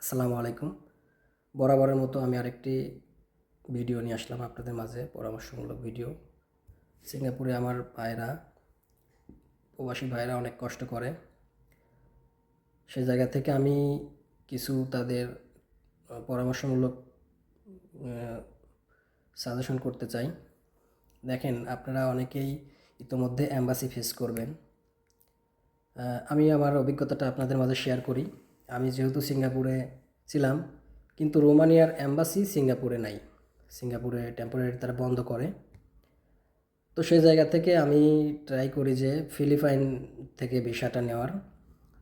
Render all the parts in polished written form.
আসসালামু আলাইকুম। বরাবরের মতো আমি আরেকটি ভিডিও নিয়ে আসলাম আপনাদের মাঝে, পরামর্শমূলক ভিডিও। সিঙ্গাপুরে আমার ভাইরা, প্রবাসী ভাইরা অনেক কষ্ট করে। সেই জায়গা থেকে আমি কিছু তাদের পরামর্শমূলক সাজেশন করতে চাই। দেখেন, আপনারা অনেকেই ইতোমধ্যে অ্যাম্বাসি ফেস করবেন। আমি আমার অভিজ্ঞতাটা আপনাদের মাঝে শেয়ার করি। আমি যেহেতু সিঙ্গাপুরে ছিলাম, কিন্তু রোমানিয়ার অ্যাম্বাসি সিঙ্গাপুরে নাই। সিঙ্গাপুরে টেম্পোরারি তারা বন্ধ করে। তো সেই জায়গা থেকে আমি ট্রাই করি যে ফিলিপাইন থেকে ভিসাটা নেওয়ার।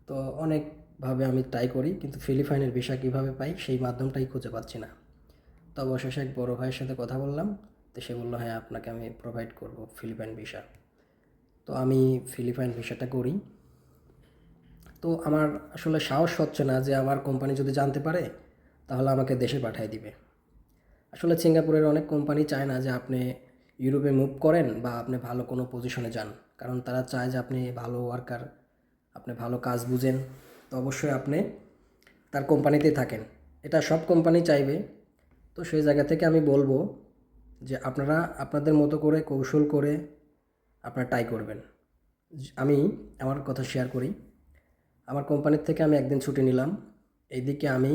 তো অনেকভাবে আমি ট্রাই করি, কিন্তু ফিলিপাইনের ভিসা কীভাবে পাই সেই মাধ্যমটাই খুঁজে পাচ্ছি না। তো অবশেষে এক বড় ভাইয়ের সাথে কথা বললাম। তো সে বললো, হ্যাঁ, আপনাকে আমি প্রোভাইড করব ফিলিপাইন ভিসা। তো আমি ফিলিপাইন ভিসাটা করি। তো আমার আসলে সাহস হচ্ছে না যে আমার কোম্পানি যদি জানতে পারে তাহলে আমাকে দেশে পাঠিয়ে দিবে। আসলে সিঙ্গাপুরের অনেক কোম্পানি চায় না যে আপনি ইউরোপে মুভ করেন বা আপনি ভালো কোনো পজিশনে যান, কারণ তারা চায় যে আপনি ভালো ওয়ার্কার, আপনি ভালো কাজ বুঝেন। তো অবশ্যই আপনি তার কোম্পানিতেই থাকেন, এটা সব কোম্পানি চাইবে। তো সেই জায়গা থেকে আমি বলবো যে আপনারা আপনাদের মতো করে কৌশল করে আপনারা ট্রাই করবেন। আমি আমার কথা শেয়ার করি। আমার কোম্পানির থেকে আমি একদিন ছুটি নিলাম। এইদিকে আমি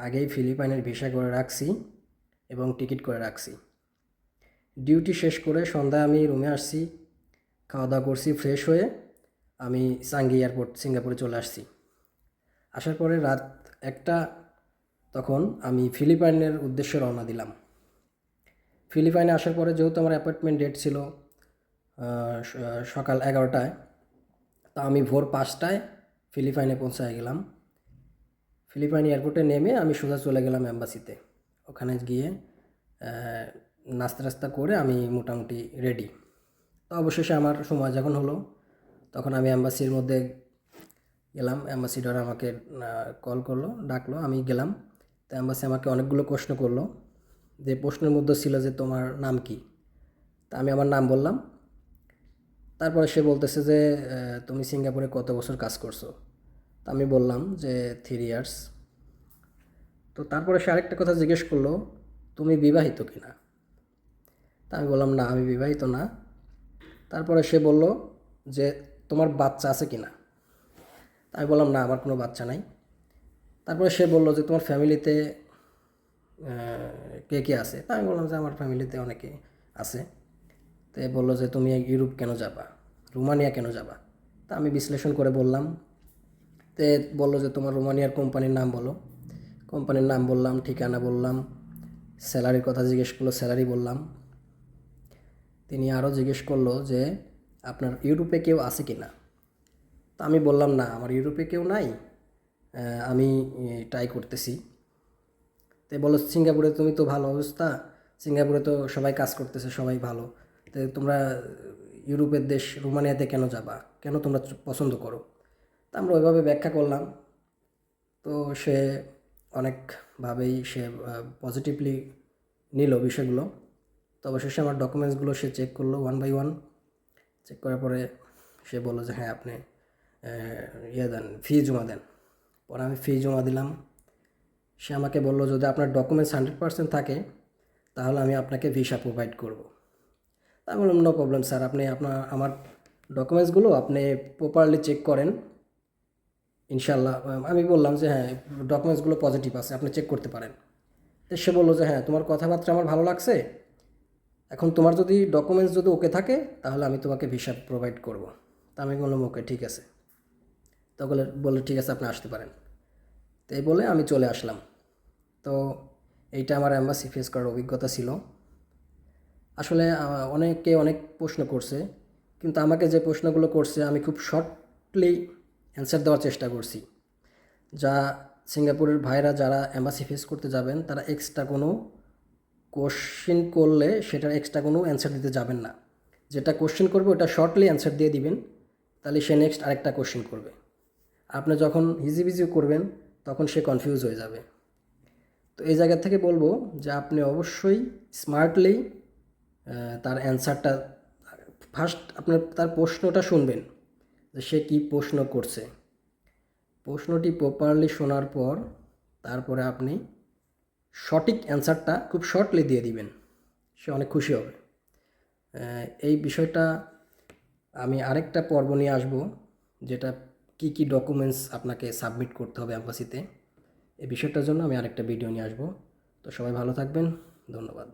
আগেই ফিলিপাইনের ভিসা করে রাখছি এবং টিকিট করে রাখছি। ডিউটি শেষ করে সন্ধ্যায় আমি রুমে আসছি, খাওয়া দাওয়া করছি, ফ্রেশ হয়ে আমি চাঙ্গি এয়ারপোর্ট সিঙ্গাপুরে চলে আসছি। আসার পরে রাত 1টা, তখন আমি ফিলিপাইনের উদ্দেশ্যে রওনা দিলাম। ফিলিপাইনে আসার পরে যেহেতু আমার অ্যাপয়েন্টমেন্ট ডেট ছিল সকাল 11টায়, তা আমি ভোর 5টায় ফিলিপাইনে পৌঁছায় গেলাম। ফিলিপাইন এয়ারপোর্টে নেমে আমি সোজা চলে গেলাম অ্যাম্বাসিতে। ওখানে গিয়ে নাস্তা টাস্তা করে আমি মোটামুটি রেডি। তো অবশেষে আমার সময় যখন হলো, তখন আমি অ্যাম্বাসির মধ্যে গেলাম। অ্যাম্বাসিডর আমাকে কল করলো, ডাকলো, আমি গেলাম। তো অ্যাম্বাসি আমাকে অনেকগুলো প্রশ্ন করলো। যে প্রশ্নের মধ্যে ছিল যে তোমার নাম কি। তা আমি আমার নাম বললাম। তারপরে সে বলতেছে যে তুমি সিঙ্গাপুরে কত বছর কাজ করছো। তা আমি বললাম যে 3 ইয়ার্স। তো তারপরে সে আরেকটা কথা জিজ্ঞেস করলো, তুমি বিবাহিত কিনা। তা আমি বললাম, না, আমি বিবাহিত না। তারপরে সে বলল যে তোমার বাচ্চা আছে কিনা। তা আমি বললাম, না, আমার কোনো বাচ্চা নাই। তারপরে সে বলল যে তোমার ফ্যামিলিতে কে কে আছে। তা আমি বললাম যে আমার ফ্যামিলিতে অনেকে আছে। তো বললো যে তুমি ইউরোপ কেন যাবা, রোমানিয়া কেন যাবা। তা আমি বিশ্লেষণ করে বললাম। তে বললো যে তোমার রোমানিয়ার কোম্পানির নাম বলো। কোম্পানির নাম বললাম, ঠিকানা বললাম, স্যালারির কথা জিজ্ঞেস করলো, স্যালারি বললাম। তিনি আরও জিজ্ঞেস করলো যে আপনার ইউরোপে কেউ আছে কি না। তা আমি বললাম, না, আমার ইউরোপে কেউ নাই, আমি ট্রাই করতেছি। তো বললো, সিঙ্গাপুরে তুমি তো ভালো অবস্থা, সিঙ্গাপুরে তো সবাই কাজ করতেছে, সবাই ভালো, তো তোমরা ইউরোপের দেশ রোমানিয়াতে কেন যাবা, কেন তোমরা পছন্দ করো। তা আমরা ওইভাবে ব্যাখ্যা করলাম। তো সে অনেকভাবেই সে পজিটিভলি নিল বিষয়গুলো। তো অবশেষে আমার ডকুমেন্টসগুলো সে চেক করলো 1 বাই 1। চেক করার পরে সে বললো যে হ্যাঁ, আপনি দেন, ফি জমা দেন। পরে আমি ফি জমা দিলাম। সে আমাকে বললো, যদি আপনার ডকুমেন্টস 100% থাকে তাহলে আমি আপনাকে ভিসা প্রোভাইড করব। তা আমি বললাম, নো প্রবলেম স্যার, আপনি আমার ডকুমেন্টসগুলো আপনি প্রপারলি চেক করেন, ইনশাল্লাহ। আমি বললাম যে হ্যাঁ, ডকুমেন্টসগুলো পজিটিভ আছে, আপনি চেক করতে পারেন। তো সে বললো যে হ্যাঁ, তোমার কথাবার্তা আমার ভালো লাগছে, এখন তোমার যদি ডকুমেন্টস যদি ওকে থাকে তাহলে আমি তোমাকে ভিসা প্রোভাইড করব। তা আমি বললাম, ওকে, ঠিক আছে। তখন বললো, ঠিক আছে, আপনি আসতে পারেন। তো এই বলে আমি চলে আসলাম। তো এইটা আমার অ্যাম্বাসি ফেস করার অভিজ্ঞতা ছিল। আসলে অনেকে অনেক প্রশ্ন করছে, কিন্তু আমাকে যে প্রশ্নগুলো করছে আমি খুব শর্টলি অ্যান্সার দেওয়ার চেষ্টা করছি। যা সিঙ্গাপুরের ভাইরা যারা অ্যাম্বাসি ফেস করতে যাবেন তারা এক্সট্রা কোনো কোশ্চেন করলে সেটার এক্সট্রা কোনো অ্যান্সার দিতে যাবেন না। যেটা কোশ্চেন করবে ওটা শর্টলি অ্যান্সার দিয়ে দিবেন, তাহলে সে নেক্সট আরেকটা কোশ্চেন করবে। আপনি যখন হিজিবিজি করবেন তখন সে কনফিউজ হয়ে যাবে। তো এই জায়গা থেকে বলবো যে আপনি অবশ্যই স্মার্টলি তার অ্যান্সারটা ফার্স্ট আপনার তার প্রশ্নটা শুনবেন যে সে কী প্রশ্ন করছে। প্রশ্নটি প্রপারলি শোনার পর তারপরে আপনি সঠিক অ্যান্সারটা খুব শর্টলি দিয়ে দিবেন, সে অনেক খুশি হবে। এই বিষয়টা আমি আরেকটা পর্ব নিয়ে আসব, যেটা কি কি ডকুমেন্টস আপনাকে সাবমিট করতে হবে অ্যাম্বাসিতে। এই বিষয়টার জন্য আমি আরেকটা ভিডিও নিয়ে আসব। তো সবাই ভালো থাকবেন, ধন্যবাদ।